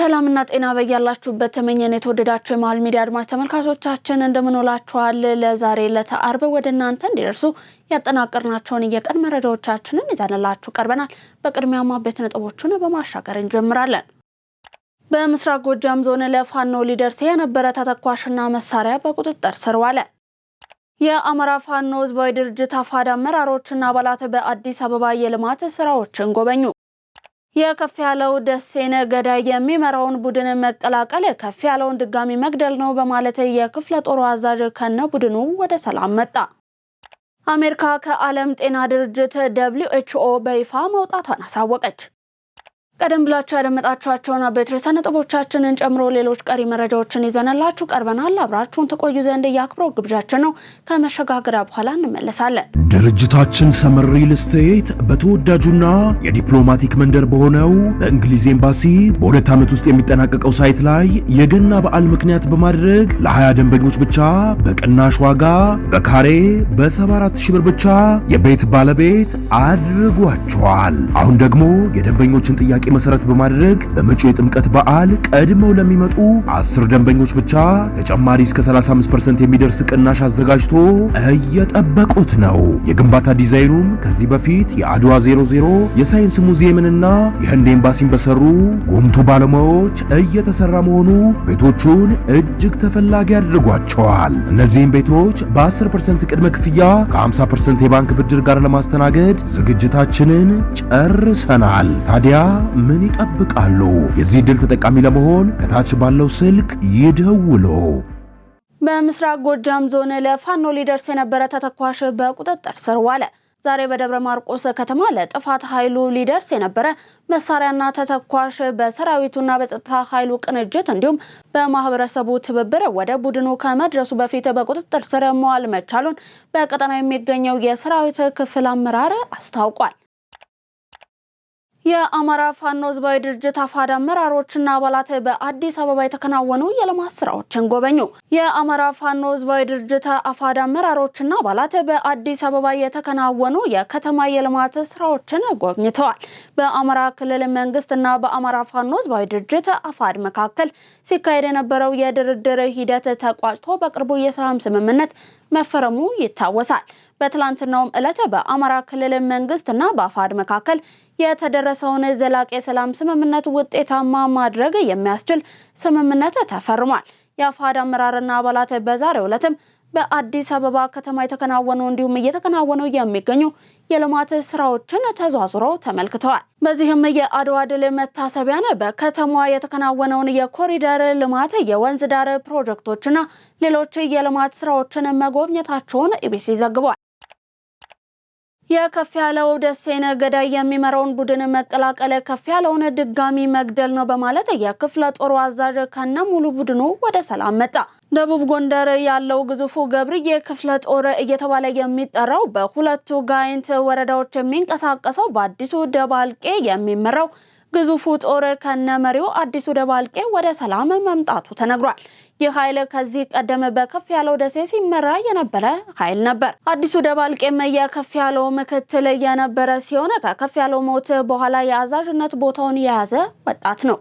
ሰላምና ጤና በያላችሁበት ተመኘን የተወደዳችሁ የመሃል ሚዲያ አድማጭ ተመልካቾቻችን እንደምንውላችኋል። ለዛሬ ለተአርብ ወደ እናንተ እንዲደርሱ ያጠናቀርናቸውን የቀን መረጃዎቻችንን ይዘንላችሁ ቀርበናል። በቅድሚያም አበይት ነጥቦቹን በማሻገር እንጀምራለን። በምስራቅ ጎጃም ዞን ለፋኖ ሊደርስ የነበረ ተተኳሽና መሳሪያ በቁጥጥር ስር ዋለ። የአማራ ፋኖ ህዝባዊ ድርጅት አፋድ አመራሮችና አባላት በአዲስ አበባ የልማት ስራዎችን ጎበኙ። የከፍ ያለው ደሴነ ገዳይ የሚመራውን ቡድን መቀላቀል ከፍ ያለውን ድጋሚ መግደል ነው በማለት የክፍለ ጦሩ አዛዥ ከነ ቡድኑ ወደ ሰላም መጣ። አሜሪካ ከዓለም ጤና ድርጅት WHO በይፋ መውጣቷን አሳወቀች። ቀደም ብላችሁ ያደመጣችኋቸውን አበይት ርዕሰ ነጥቦቻችንን ጨምሮ ሌሎች ቀሪ መረጃዎችን ይዘንላችሁ ቀርበናል። አብራችሁን ተቆዩ ዘንድ የአክብሮት ግብዣችን ነው። ከመሸጋገሪያ በኋላ እንመለሳለን። ድርጅታችን ሰመር ሪል ስቴት በተወዳጁና የዲፕሎማቲክ መንደር በሆነው በእንግሊዝ ኤምባሲ በሁለት ዓመት ውስጥ የሚጠናቀቀው ሳይት ላይ የገና በዓል ምክንያት በማድረግ ለ20 ደንበኞች ብቻ በቅናሽ ዋጋ በካሬ በ74,000 ብር ብቻ የቤት ባለቤት አድርጓቸዋል። አሁን ደግሞ የደንበኞችን ጥያቄ መሰረት በማድረግ በመጪው የጥምቀት በዓል ቀድመው ለሚመጡ 10 ደንበኞች ብቻ ተጨማሪ እስከ 35% የሚደርስ ቅናሽ አዘጋጅቶ እየጠበቁት ነው። የግንባታ ዲዛይኑም ከዚህ በፊት የአድዋ 00 የሳይንስ ሙዚየምንና የህንድ ኤምባሲን በሰሩ ጉምቱ ባለሙያዎች እየተሰራ መሆኑ ቤቶቹን እጅግ ተፈላጊ አድርጓቸዋል። እነዚህም ቤቶች በ10% ቅድመ ክፍያ ከ50% የባንክ ብድር ጋር ለማስተናገድ ዝግጅታችንን ጨርሰናል። ታዲያ ምን ይጠብቃሉ? የዚህ ድል ተጠቃሚ ለመሆን ከታች ባለው ስልክ ይደውሉ። በምስራቅ ጎጃም ዞን ለፋኖ ሊደርስ የነበረ ተተኳሽ በቁጥጥር ስር ዋለ። ዛሬ በደብረ ማርቆስ ከተማ ለጥፋት ኃይሉ ሊደርስ የነበረ መሳሪያና ተተኳሽ በሰራዊቱና በጸጥታ ኃይሉ ቅንጅት እንዲሁም በማህበረሰቡ ትብብር ወደ ቡድኑ ከመድረሱ በፊት በቁጥጥር ስር መዋል መቻሉን በቀጠናው የሚገኘው የሰራዊት ክፍል አመራር አስታውቋል። የአማራ ፋኖ ህዝባዊ ድርጅት አፋድ አመራሮችና አባላት በአዲስ አበባ የተከናወኑ የልማት ስራዎችን ጎበኙ። የአማራ ፋኖ ህዝባዊ ድርጅት አፋድ አመራሮችና አባላት በአዲስ አበባ የተከናወኑ የከተማ የልማት ስራዎችን ጎብኝተዋል። በአማራ ክልል መንግስትና በአማራ ፋኖ ህዝባዊ ድርጅት አፋድ መካከል ሲካሄድ የነበረው የድርድር ሂደት ተቋጭቶ በቅርቡ የሰላም ስምምነት መፈረሙ ይታወሳል። በትላንትናው ዕለት በአማራ ክልል መንግስትና በአፋድ መካከል የተደረሰውን ዘላቂ የሰላም ስምምነት ውጤታማ ማድረግ የሚያስችል ስምምነት ተፈርሟል። የአፋድ አመራርና አባላት በዛሬው ዕለትም በአዲስ አበባ ከተማ የተከናወኑ እንዲሁም እየተከናወኑ የሚገኙ የልማት ስራዎችን ተዟዙረው ተመልክተዋል። በዚህም የአድዋ ድል መታሰቢያን በከተማዋ የተከናወነውን የኮሪደር ልማት፣ የወንዝ ዳር ፕሮጀክቶችና ሌሎች የልማት ስራዎችን መጎብኘታቸውን ኢቢሲ ዘግቧል። የከፍ ያለው ደሴነ ገዳይ የሚመራውን ቡድን መቀላቀል ከፍ ያለውን ድጋሚ መግደል ነው በማለት የክፍለ ጦሩ አዛዥ ከነ ሙሉ ቡድኑ ወደ ሰላም መጣ። ደቡብ ጎንደር ያለው ግዙፉ ገብርዬ ክፍለ ጦር እየተባለ የሚጠራው በሁለቱ ጋይንት ወረዳዎች የሚንቀሳቀሰው በአዲሱ ደባልቄ የሚመራው ግዙፉ ጦር ከነመሪው አዲሱ ደባልቄ ወደ ሰላም መምጣቱ ተነግሯል። ይህ ኃይል ከዚህ ቀደም በከፍ ያለው ደሴ ሲመራ የነበረ ኃይል ነበር። አዲሱ ደባልቄም የከፍ ያለው ምክትል የነበረ ሲሆን ከከፍ ያለው ሞት በኋላ የአዛዥነት ቦታውን የያዘ ወጣት ነው።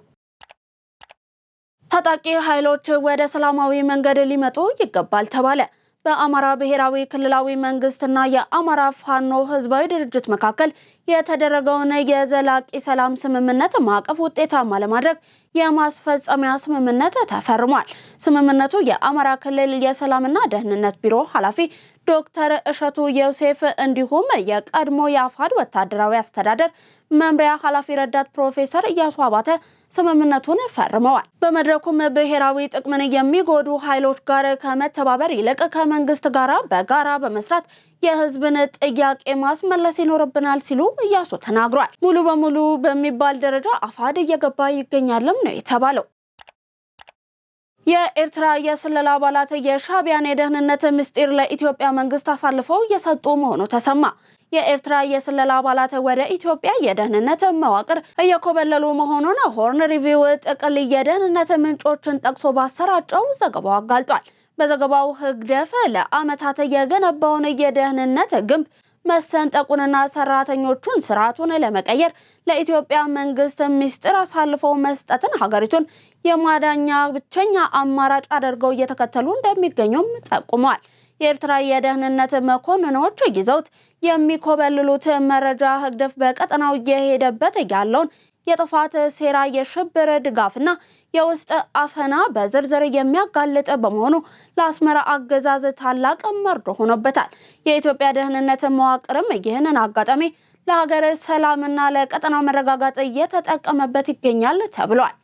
ታጣቂ ኃይሎች ወደ ሰላማዊ መንገድ ሊመጡ ይገባል ተባለ። በአማራ ብሔራዊ ክልላዊ መንግስትና የአማራ ፋኖ ህዝባዊ ድርጅት መካከል የተደረገውን የዘላቂ ሰላም ስምምነት ማዕቀፍ ውጤታማ ለማድረግ የማስፈጸሚያ ስምምነት ተፈርሟል። ስምምነቱ የአማራ ክልል የሰላምና ደህንነት ቢሮ ኃላፊ ዶክተር እሸቱ ዮሴፍ እንዲሁም የቀድሞ የአፋድ ወታደራዊ አስተዳደር መምሪያ ኃላፊ ረዳት ፕሮፌሰር ኢያሱ አባተ ስምምነቱን ፈርመዋል። በመድረኩም ብሔራዊ ጥቅምን የሚጎዱ ኃይሎች ጋር ከመተባበር ይልቅ ከመንግስት ጋር በጋራ በመስራት የህዝብን ጥያቄ ማስመለስ ይኖርብናል ሲሉ ኢያሱ ተናግሯል። ሙሉ በሙሉ በሚባል ደረጃ አፋድ እየገባ ይገኛልም ነው የተባለው። የኤርትራ የስለላ አባላት የሻዕቢያን የደህንነት ምስጢር ለኢትዮጵያ መንግስት አሳልፈው እየሰጡ መሆኑ ተሰማ። የኤርትራ የስለላ አባላት ወደ ኢትዮጵያ የደህንነት መዋቅር እየኮበለሉ መሆኑን ሆርን ሪቪው ጥቅል የደህንነት ምንጮችን ጠቅሶ ባሰራጨው ዘገባው አጋልጧል። በዘገባው ህግደፍ ለዓመታት የገነባውን የደህንነት ግንብ መሰንጠቁንና ሰራተኞቹን ስርዓቱን ለመቀየር ለኢትዮጵያ መንግስት ሚስጥር አሳልፈው መስጠትን ሀገሪቱን የማዳኛ ብቸኛ አማራጭ አድርገው እየተከተሉ እንደሚገኙም ጠቁመዋል። የኤርትራ የደህንነት መኮንኖች ይዘውት የሚኮበልሉት መረጃ ህግደፍ በቀጠናው እየሄደበት ያለውን የጥፋት ሴራ፣ የሽብር ድጋፍና የውስጥ አፈና በዝርዝር የሚያጋልጥ በመሆኑ ለአስመራ አገዛዝ ታላቅ መርዶ ሆኖበታል። የኢትዮጵያ ደህንነት መዋቅርም ይህንን አጋጣሚ ለሀገር ሰላምና ለቀጠናው መረጋጋት እየተጠቀመበት ይገኛል ተብሏል።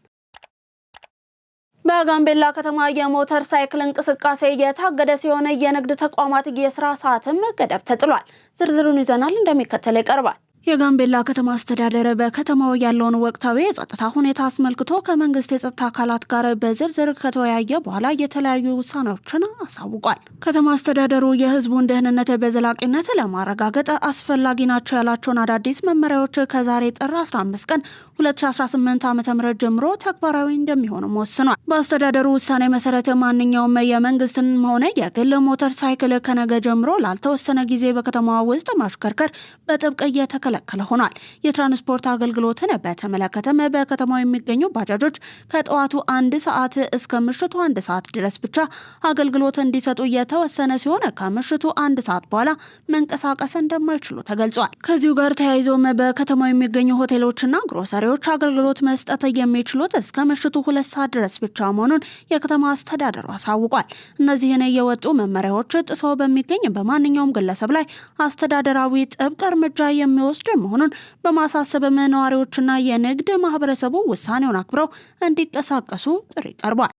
በጋምቤላ ከተማ የሞተር ሳይክል እንቅስቃሴ የታገደ ሲሆን የንግድ ተቋማት የስራ ሰዓትም ገደብ ተጥሏል። ዝርዝሩን ይዘናል፣ እንደሚከተለው ይቀርባል። የጋምቤላ ከተማ አስተዳደር በከተማው ያለውን ወቅታዊ የጸጥታ ሁኔታ አስመልክቶ ከመንግስት የጸጥታ አካላት ጋር በዝርዝር ከተወያየ በኋላ የተለያዩ ውሳኔዎችን አሳውቋል። ከተማ አስተዳደሩ የህዝቡን ደህንነት በዘላቂነት ለማረጋገጥ አስፈላጊ ናቸው ያላቸውን አዳዲስ መመሪያዎች ከዛሬ ጥር 15 ቀን 2018 ዓ.ም ጀምሮ ተግባራዊ እንደሚሆኑም ወስኗል። በአስተዳደሩ ውሳኔ መሰረት ማንኛውም የመንግስትንም ሆነ የግል ሞተር ሳይክል ከነገ ጀምሮ ላልተወሰነ ጊዜ በከተማዋ ውስጥ ማሽከርከር በጥብቅ እየተከለከለ ሆኗል። የትራንስፖርት አገልግሎትን በተመለከተም በከተማው የሚገኙ ባጃጆች ከጠዋቱ 1 ሰዓት እስከ ምሽቱ 1 ሰዓት ድረስ ብቻ አገልግሎት እንዲሰጡ የተወሰነ ሲሆን ከምሽቱ 1 ሰዓት በኋላ መንቀሳቀስ እንደማይችሉ ተገልጿል። ከዚሁ ጋር ተያይዞም በከተማው የሚገኙ ሆቴሎችና ግሮሰሪዎች አገልግሎት መስጠት የሚችሉት እስከ ምሽቱ 2 ሰዓት ድረስ ብቻ መሆኑን የከተማ አስተዳደሩ አሳውቋል። እነዚህን የወጡ መመሪያዎች ጥሶ በሚገኝ በማንኛውም ግለሰብ ላይ አስተዳደራዊ ጥብቅ እርምጃ የሚወስድ መሆኑን በማሳሰብም ነዋሪዎችና የንግድ ማህበረሰቡ ውሳኔውን አክብረው እንዲንቀሳቀሱ ጥሪ ቀርቧል።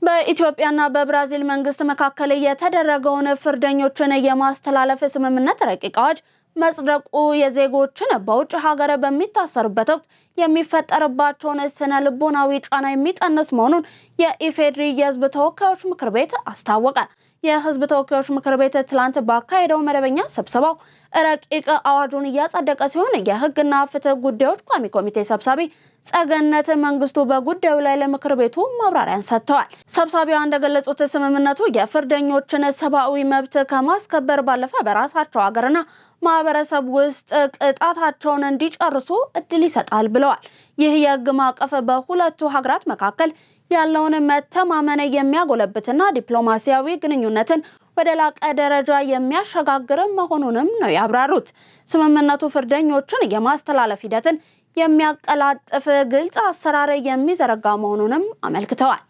በኢትዮጵያና በብራዚል መንግስት መካከል የተደረገውን ፍርደኞችን የማስተላለፍ ስምምነት ረቂቅ አዋጅ መጽደቁ የዜጎችን በውጭ ሀገር በሚታሰሩበት ወቅት የሚፈጠርባቸውን ስነ ልቦናዊ ጫና የሚቀንስ መሆኑን የኢፌዴሪ የህዝብ ተወካዮች ምክር ቤት አስታወቀ። የህዝብ ተወካዮች ምክር ቤት ትላንት ባካሄደው መደበኛ ስብሰባው ረቂቅ አዋጁን እያጸደቀ ሲሆን የህግና ፍትህ ጉዳዮች ቋሚ ኮሚቴ ሰብሳቢ ጸገነት መንግስቱ በጉዳዩ ላይ ለምክር ቤቱ ማብራሪያን ሰጥተዋል። ሰብሳቢዋ እንደገለጹት ስምምነቱ የፍርደኞችን ሰብአዊ መብት ከማስከበር ባለፈ በራሳቸው ሀገርና ማህበረሰብ ውስጥ ቅጣታቸውን እንዲጨርሱ እድል ይሰጣል ብለዋል። ይህ የህግ ማዕቀፍ በሁለቱ ሀገራት መካከል ያለውን መተማመን የሚያጎለብትና ዲፕሎማሲያዊ ግንኙነትን ወደ ላቀ ደረጃ የሚያሸጋግር መሆኑንም ነው ያብራሩት። ስምምነቱ ፍርደኞችን የማስተላለፍ ሂደትን የሚያቀላጥፍ ግልጽ አሰራር የሚዘረጋ መሆኑንም አመልክተዋል።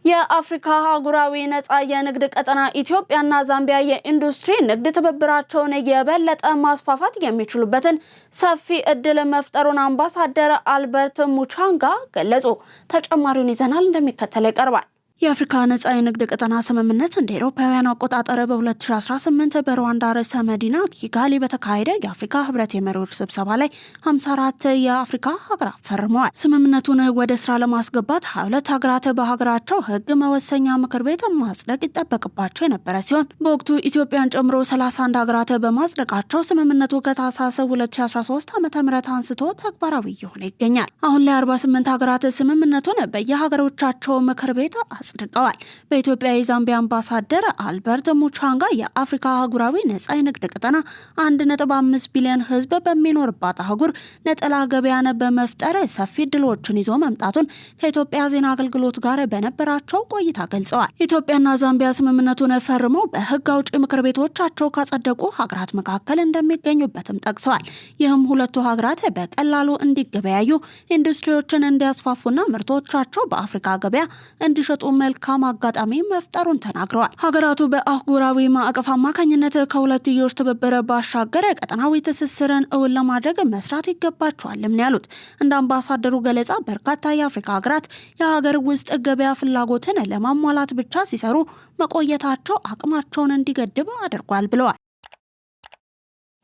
የአፍሪካ አህጉራዊ ነጻ የንግድ ቀጠና ኢትዮጵያና ዛምቢያ የኢንዱስትሪ ንግድ ትብብራቸውን የበለጠ ማስፋፋት የሚችሉበትን ሰፊ እድል መፍጠሩን አምባሳደር አልበርት ሙቻንጋ ገለጹ። ተጨማሪውን ይዘናል፣ እንደሚከተለው ይቀርባል። የአፍሪካ ነጻ የንግድ ቀጠና ስምምነት እንደ አውሮፓውያን አቆጣጠር በ2018 በሩዋንዳ ርዕሰ መዲና ኪጋሊ በተካሄደ የአፍሪካ ህብረት የመሪዎች ስብሰባ ላይ 54 የአፍሪካ ሀገራት ፈርመዋል። ስምምነቱን ወደ ስራ ለማስገባት 22 ሀገራት በሀገራቸው ህግ መወሰኛ ምክር ቤት ማጽደቅ ይጠበቅባቸው የነበረ ሲሆን በወቅቱ ኢትዮጵያን ጨምሮ 31 ሀገራት በማጽደቃቸው ስምምነቱ ከታህሳስ 2013 ዓ.ም አንስቶ ተግባራዊ እየሆነ ይገኛል። አሁን ላይ 48 ሀገራት ስምምነቱን በየሀገሮቻቸው ምክር ቤት አጽድቀዋል። በኢትዮጵያ የዛምቢያ አምባሳደር አልበርት ሙቻንጋ የአፍሪካ አህጉራዊ ነጻ የንግድ ቀጠና 1.5 ቢሊዮን ህዝብ በሚኖርባት አህጉር ነጠላ ገበያን በመፍጠር ሰፊ ድሎችን ይዞ መምጣቱን ከኢትዮጵያ ዜና አገልግሎት ጋር በነበራቸው ቆይታ ገልጸዋል። ኢትዮጵያና ዛምቢያ ስምምነቱን ፈርመው በህግ አውጪ ምክር ቤቶቻቸው ካጸደቁ ሀገራት መካከል እንደሚገኙበትም ጠቅሰዋል። ይህም ሁለቱ ሀገራት በቀላሉ እንዲገበያዩ፣ ኢንዱስትሪዎችን እንዲያስፋፉና ምርቶቻቸው በአፍሪካ ገበያ እንዲሸጡ መልካም አጋጣሚ መፍጠሩን ተናግረዋል። ሀገራቱ በአህጉራዊ ማዕቀፍ አማካኝነት ከሁለትዮሽ ትብብር ባሻገር ቀጠናዊ ትስስርን እውን ለማድረግ መስራት ይገባቸዋልም ነው ያሉት። እንደ አምባሳደሩ ገለጻ በርካታ የአፍሪካ ሀገራት የሀገር ውስጥ ገበያ ፍላጎትን ለማሟላት ብቻ ሲሰሩ መቆየታቸው አቅማቸውን እንዲገድብ አድርጓል ብለዋል።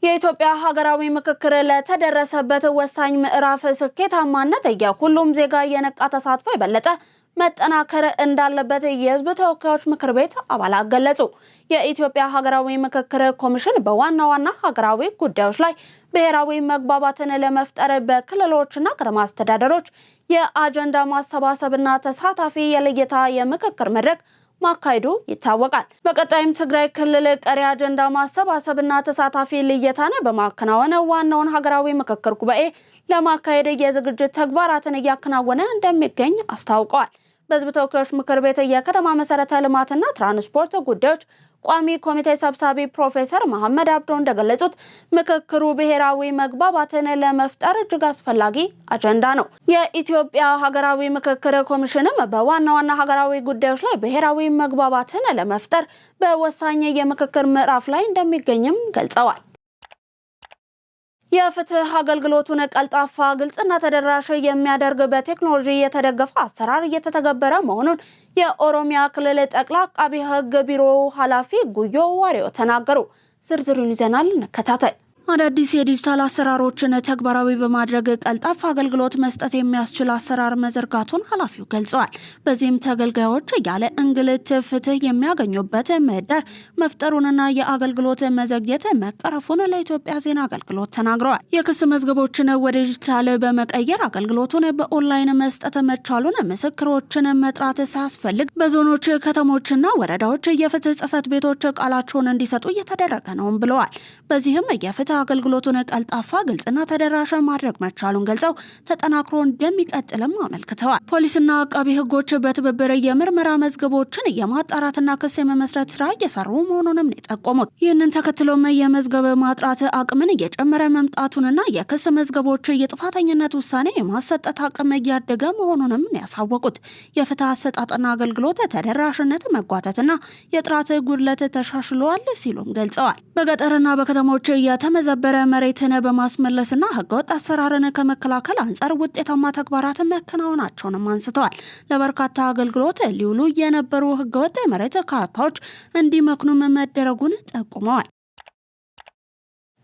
የኢትዮጵያ ሀገራዊ ምክክር ለተደረሰበት ወሳኝ ምዕራፍ ስኬታማነት የሁሉም ዜጋ የነቃ ተሳትፎ የበለጠ መጠናከር እንዳለበት የህዝብ ተወካዮች ምክር ቤት አባላት ገለጹ። የኢትዮጵያ ሀገራዊ ምክክር ኮሚሽን በዋና ዋና ሀገራዊ ጉዳዮች ላይ ብሔራዊ መግባባትን ለመፍጠር በክልሎችና ከተማ አስተዳደሮች የአጀንዳ ማሰባሰብና ተሳታፊ የልየታ የምክክር መድረክ ማካሄዱ ይታወቃል። በቀጣይም ትግራይ ክልል ቀሪ አጀንዳ ማሰባሰብና ተሳታፊ ልየታን በማከናወን ዋናውን ሀገራዊ ምክክር ጉባኤ ለማካሄድ የዝግጅት ተግባራትን እያከናወነ እንደሚገኝ አስታውቀዋል። በሕዝብ ተወካዮች ምክር ቤት የከተማ መሰረተ ልማትና ትራንስፖርት ጉዳዮች ቋሚ ኮሚቴ ሰብሳቢ ፕሮፌሰር መሐመድ አብዶ እንደገለጹት ምክክሩ ብሔራዊ መግባባትን ለመፍጠር እጅግ አስፈላጊ አጀንዳ ነው። የኢትዮጵያ ሀገራዊ ምክክር ኮሚሽንም በዋና ዋና ሀገራዊ ጉዳዮች ላይ ብሔራዊ መግባባትን ለመፍጠር በወሳኝ የምክክር ምዕራፍ ላይ እንደሚገኝም ገልጸዋል። የፍትህ አገልግሎቱን ቀልጣፋ፣ ግልጽና ተደራሽ የሚያደርግ በቴክኖሎጂ የተደገፈ አሰራር እየተተገበረ መሆኑን የኦሮሚያ ክልል ጠቅላይ አቃቢ ሕግ ቢሮ ኃላፊ ጉዮ ዋሪዮ ተናገሩ። ዝርዝሩን ይዘናል፣ እንከታተል። አዳዲስ የዲጂታል አሰራሮችን ተግባራዊ በማድረግ ቀልጣፋ አገልግሎት መስጠት የሚያስችል አሰራር መዘርጋቱን ኃላፊው ገልጸዋል። በዚህም ተገልጋዮች ያለ እንግልት ፍትህ የሚያገኙበት ምህዳር መፍጠሩንና የአገልግሎት መዘግየት መቀረፉን ለኢትዮጵያ ዜና አገልግሎት ተናግረዋል። የክስ መዝገቦችን ወደ ዲጂታል በመቀየር አገልግሎቱን በኦንላይን መስጠት መቻሉን፣ ምስክሮችን መጥራት ሳያስፈልግ በዞኖች ከተሞችና ወረዳዎች የፍትህ ጽሕፈት ቤቶች ቃላቸውን እንዲሰጡ እየተደረገ ነውም ብለዋል። በዚህም የፍትህ አገልግሎቱን ቀልጣፋ፣ ግልጽና ተደራሽ ማድረግ መቻሉን ገልጸው ተጠናክሮ እንደሚቀጥልም አመልክተዋል። ፖሊስና አቃቢ ሕጎች በትብብር የምርመራ መዝገቦችን የማጣራትና ክስ የመመስረት ስራ እየሰሩ መሆኑንም ነው የጠቆሙት። ይህንን ተከትሎም የመዝገብ ማጥራት አቅምን እየጨመረ መምጣቱንና የክስ መዝገቦች የጥፋተኝነት ውሳኔ የማሰጠት አቅም እያደገ መሆኑንም ነው ያሳወቁት። የፍትህ አሰጣጥና አገልግሎት ተደራሽነት መጓተትና የጥራት ጉድለት ተሻሽሏል ሲሉም ገልጸዋል። በገጠርና በከተሞች የተመዘበረ መሬትን በማስመለስና ህገወጥ አሰራርን ከመከላከል አንጻር ውጤታማ ተግባራት መከናወናቸውንም አንስተዋል። ለበርካታ አገልግሎት ሊውሉ የነበሩ ህገወጥ የመሬት ካርታዎች እንዲመክኑም መደረጉን ጠቁመዋል።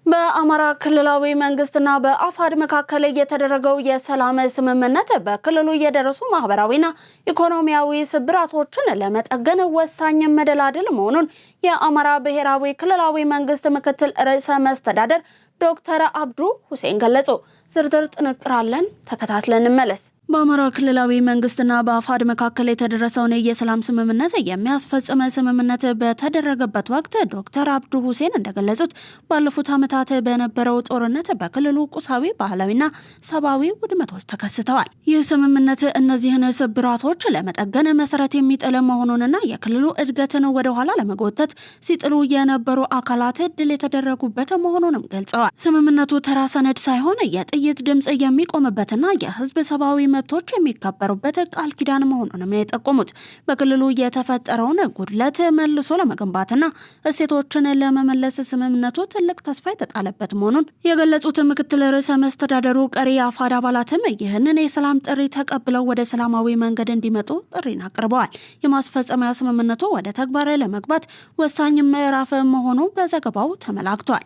በአማራ ክልላዊ መንግስትና በአፋድ መካከል የተደረገው የሰላም ስምምነት በክልሉ የደረሱ ማህበራዊና ኢኮኖሚያዊ ስብራቶችን ለመጠገን ወሳኝ መደላድል መሆኑን የአማራ ብሔራዊ ክልላዊ መንግስት ምክትል ርዕሰ መስተዳደር ዶክተር አብዱ ሁሴን ገለጹ። ዝርዝር ጥንቅር አለን፣ ተከታትለን እንመለስ። በአማራ ክልላዊ መንግስትና በአፋድ መካከል የተደረሰውን የሰላም ስምምነት የሚያስፈጽም ስምምነት በተደረገበት ወቅት ዶክተር አብዱ ሁሴን እንደገለጹት ባለፉት ዓመታት በነበረው ጦርነት በክልሉ ቁሳዊ፣ ባህላዊና ሰብአዊ ውድመቶች ተከስተዋል። ይህ ስምምነት እነዚህን ስብራቶች ለመጠገን መሰረት የሚጥል መሆኑንና የክልሉ እድገትን ወደ ኋላ ለመጎተት ሲጥሉ የነበሩ አካላት ድል የተደረጉበት መሆኑንም ገልጸዋል። ስምምነቱ ተራ ሰነድ ሳይሆን የጥይት ድምጽ የሚቆምበትና የህዝብ ሰብአዊ መብቶች የሚከበሩበት ቃል ኪዳን መሆኑንም የጠቆሙት በክልሉ የተፈጠረውን ጉድለት መልሶ ለመገንባትና እሴቶችን ለመመለስ ስምምነቱ ትልቅ ተስፋ የተጣለበት መሆኑን የገለጹት ምክትል ርዕሰ መስተዳደሩ ቀሪ የአፋድ አባላትም ይህንን የሰላም ጥሪ ተቀብለው ወደ ሰላማዊ መንገድ እንዲመጡ ጥሪን አቅርበዋል። የማስፈጸሚያ ስምምነቱ ወደ ተግባር ለመግባት ወሳኝ ምዕራፍ መሆኑ በዘገባው ተመላክቷል።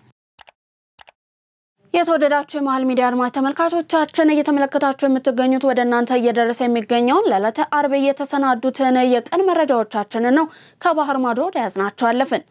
የተወደዳችሁ የመሃል ሚዲያ አድማጭ ተመልካቾቻችን እየተመለከታችሁ የምትገኙት ወደ እናንተ እየደረሰ የሚገኘውን ለዕለተ አርብ የተሰናዱትን የቀን መረጃዎቻችንን ነው። ከባህር ማዶ ያዝናቸው አለፍን።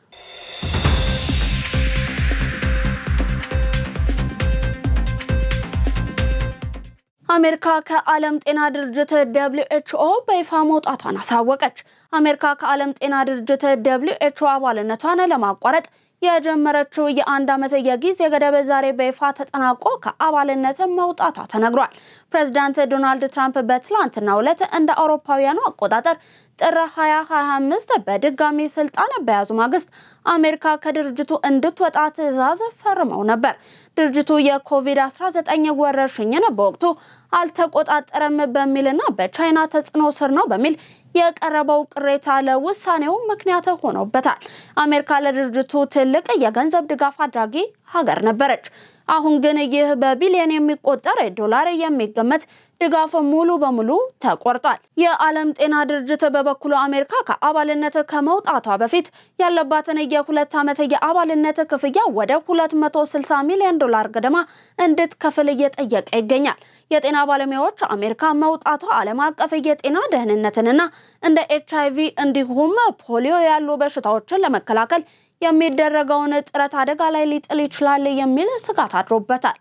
አሜሪካ ከዓለም ጤና ድርጅት WHO በይፋ መውጣቷን አሳወቀች። አሜሪካ ከዓለም ጤና ድርጅት WHO አባልነቷን ለማቋረጥ የጀመረችው የአንድ ዓመት የጊዜ ገደብ ዛሬ በይፋ ተጠናቆ ከአባልነት መውጣቷ ተነግሯል። ፕሬዝዳንት ዶናልድ ትራምፕ በትላንትናው ዕለት እንደ አውሮፓውያኑ አቆጣጠር ጥር 2025 በድጋሚ ስልጣን በያዙ ማግስት አሜሪካ ከድርጅቱ እንድትወጣ ትዕዛዝ ፈርመው ነበር። ድርጅቱ የኮቪድ-19 ወረርሽኝን በወቅቱ አልተቆጣጠረም በሚልና በቻይና ተጽዕኖ ስር ነው በሚል የቀረበው ቅሬታ ለውሳኔው ምክንያት ሆኖበታል። አሜሪካ ለድርጅቱ ትልቅ የገንዘብ ድጋፍ አድራጊ ሀገር ነበረች። አሁን ግን ይህ በቢሊዮን የሚቆጠር ዶላር የሚገመት ድጋፍ ሙሉ በሙሉ ተቆርጧል። የዓለም ጤና ድርጅት በበኩሉ አሜሪካ ከአባልነት ከመውጣቷ በፊት ያለባትን የ2 ዓመት የአባልነት ክፍያ ወደ 260 ሚሊዮን ዶላር ገደማ እንድትከፍል እየጠየቀ ይገኛል። የጤና ባለሙያዎች አሜሪካ መውጣቷ ዓለም አቀፍ የጤና ደህንነትንና እንደ HIV እንዲሁም ፖሊዮ ያሉ በሽታዎችን ለመከላከል የሚደረገውን ጥረት አደጋ ላይ ሊጥል ይችላል የሚል ስጋት አድሮበታል።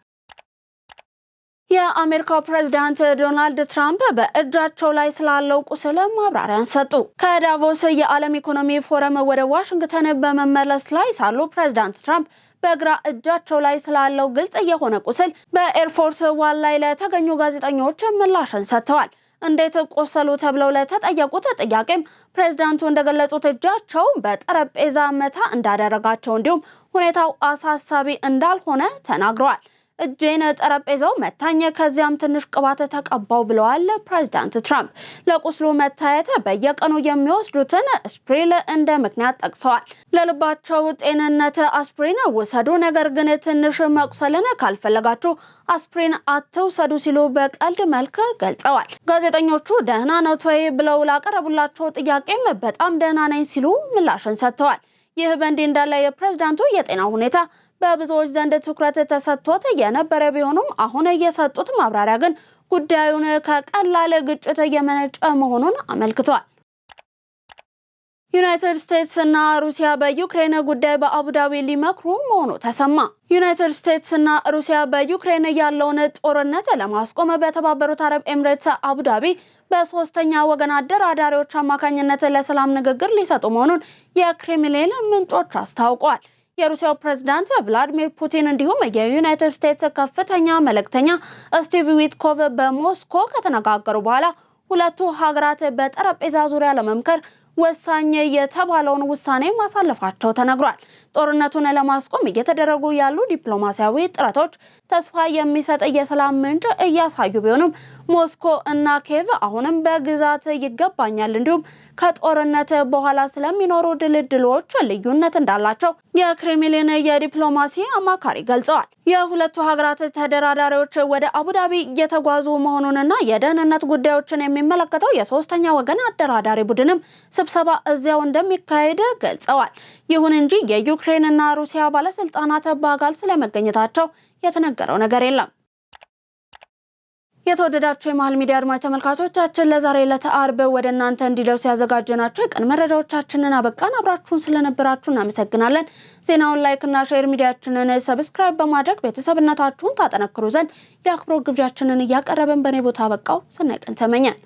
የአሜሪካው ፕሬዝዳንት ዶናልድ ትራምፕ በእጃቸው ላይ ስላለው ቁስል ማብራሪያን ሰጡ። ከዳቮስ የዓለም ኢኮኖሚ ፎረም ወደ ዋሽንግተን በመመለስ ላይ ሳሉ ፕሬዝዳንት ትራምፕ በግራ እጃቸው ላይ ስላለው ግልጽ የሆነ ቁስል በኤርፎርስ ዋን ላይ ለተገኙ ጋዜጠኞች ምላሽን ሰጥተዋል። እንዴት ቆሰሉ ተብለው ለተጠየቁት ጥያቄም ፕሬዝዳንቱ እንደገለጹት እጃቸው በጠረጴዛ መታ እንዳደረጋቸው እንዲሁም ሁኔታው አሳሳቢ እንዳልሆነ ተናግረዋል። እጄን ጠረጴዛው መታኝ፣ ከዚያም ትንሽ ቅባት ተቀባው ብለዋል ፕሬዝዳንት ትራምፕ። ለቁስሉ መታየት በየቀኑ የሚወስዱትን አስፕሪን እንደ ምክንያት ጠቅሰዋል። ለልባቸው ጤንነት አስፕሪን ውሰዱ፣ ነገር ግን ትንሽ መቁሰልን ካልፈለጋችሁ አስፕሪን አትውሰዱ ሲሉ በቀልድ መልክ ገልጸዋል። ጋዜጠኞቹ ደህና ነዎት ወይ ብለው ላቀረቡላቸው ጥያቄም በጣም ደህና ነኝ ሲሉ ምላሽን ሰጥተዋል። ይህ በእንዲህ እንዳለ የፕሬዝዳንቱ የጤና ሁኔታ በብዙዎች ዘንድ ትኩረት ተሰጥቶት የነበረ ቢሆንም አሁን የሰጡት ማብራሪያ ግን ጉዳዩን ከቀላል ግጭት የመነጨ መሆኑን አመልክቷል። ዩናይትድ ስቴትስ እና ሩሲያ በዩክሬን ጉዳይ በአቡዳቢ ሊመክሩ መሆኑ ተሰማ። ዩናይትድ ስቴትስ እና ሩሲያ በዩክሬን ያለውን ጦርነት ለማስቆም በተባበሩት አረብ ኤምሬትስ አቡዳቢ በሶስተኛ ወገን አደራዳሪዎች አማካኝነት ለሰላም ንግግር ሊሰጡ መሆኑን የክሬምሊን ምንጮች አስታውቀዋል። የሩሲያው ፕሬዝዳንት ቭላዲሚር ፑቲን እንዲሁም የዩናይትድ ስቴትስ ከፍተኛ መልእክተኛ ስቲቭ ዊትኮቭ በሞስኮ ከተነጋገሩ በኋላ ሁለቱ ሀገራት በጠረጴዛ ዙሪያ ለመምከር ወሳኝ የተባለውን ውሳኔ ማሳለፋቸው ተነግሯል። ጦርነቱን ለማስቆም እየተደረጉ ያሉ ዲፕሎማሲያዊ ጥረቶች ተስፋ የሚሰጥ የሰላም ምንጭ እያሳዩ ቢሆንም ሞስኮ እና ኬቭ አሁንም በግዛት ይገባኛል እንዲሁም ከጦርነት በኋላ ስለሚኖሩ ድልድሎች ልዩነት እንዳላቸው የክሬምሊን የዲፕሎማሲ አማካሪ ገልጸዋል። የሁለቱ ሀገራት ተደራዳሪዎች ወደ አቡዳቢ እየተጓዙ መሆኑንና የደህንነት ጉዳዮችን የሚመለከተው የሶስተኛ ወገን አደራዳሪ ቡድንም ስብሰባ እዚያው እንደሚካሄድ ገልጸዋል። ይሁን እንጂ የዩክሬንና ሩሲያ ባለስልጣናት በአካል ስለመገኘታቸው የተነገረው ነገር የለም። የተወደዳችሁ የመሃል ሚዲያ አድማጭ ተመልካቾቻችን ለዛሬ ለተአርብ ወደ እናንተ እንዲደርሱ ያዘጋጀናቸው የቀን መረጃዎቻችንን አበቃን። አብራችሁን ስለነበራችሁ እናመሰግናለን። ዜናውን ላይክ እና ሼር፣ ሚዲያችንን ሰብስክራይብ በማድረግ ቤተሰብነታችሁን ታጠነክሩ ዘንድ የአክብሮት ግብዣችንን እያቀረብን በኔ ቦታ አበቃው። ሰናይ ቀን ተመኘን።